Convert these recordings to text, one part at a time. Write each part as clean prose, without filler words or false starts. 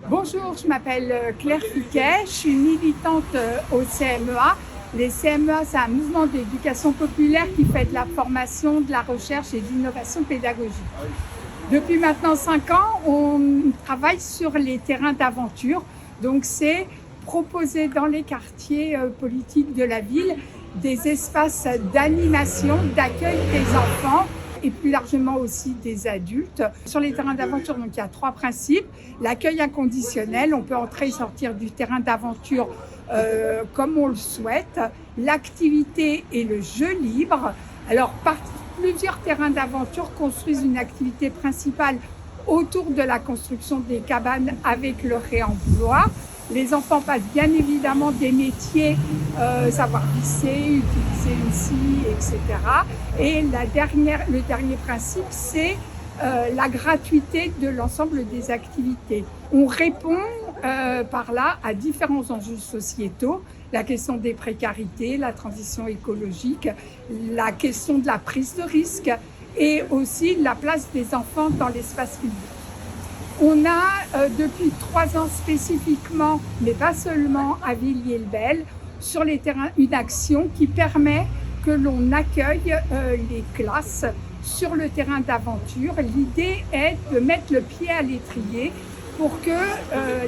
Bonjour, je m'appelle Claire Fiquet, je suis militante au CMEA. Les CMEA, c'est un mouvement d'éducation populaire qui fait de la formation, de la recherche et de l'innovation pédagogique. Depuis maintenant 5 ans, on travaille sur les terrains d'aventure. Donc c'est proposer dans les quartiers politiques de la ville des espaces d'animation, d'accueil des enfants et plus largement aussi des adultes. Sur les terrains d'aventure, donc, il y a 3 principes. L'accueil inconditionnel, on peut entrer et sortir du terrain d'aventure comme on le souhaite. L'activité et le jeu libre. Alors, plusieurs terrains d'aventure construisent une activité principale autour de la construction des cabanes avec le réemploi. Les enfants passent bien évidemment des métiers, savoir visser, utiliser une scie, etc. Et le dernier principe, c'est la gratuité de l'ensemble des activités. On répond par là à différents enjeux sociétaux, la question des précarités, la transition écologique, la question de la prise de risque et aussi la place des enfants dans l'espace public. On a depuis 3 ans spécifiquement, mais pas seulement à Villiers-le-Bel, sur les terrains, une action qui permet que l'on accueille les classes sur le terrain d'aventure. L'idée est de mettre le pied à l'étrier pour que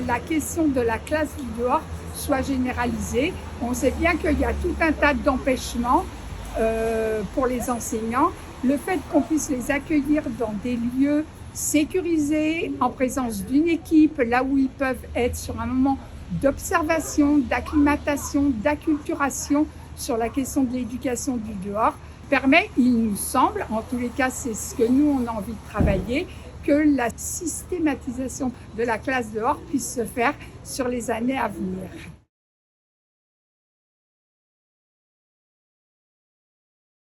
la question de la classe du dehors soit généralisée. On sait bien qu'il y a tout un tas d'empêchements pour les enseignants. Le fait qu'on puisse les accueillir dans des lieux sécurisés, en présence d'une équipe, là où ils peuvent être sur un moment d'observation, d'acclimatation, d'acculturation sur la question de l'éducation du dehors, permet, il nous semble, en tous les cas c'est ce que nous on a envie de travailler, que la systématisation de la classe dehors puisse se faire sur les années à venir.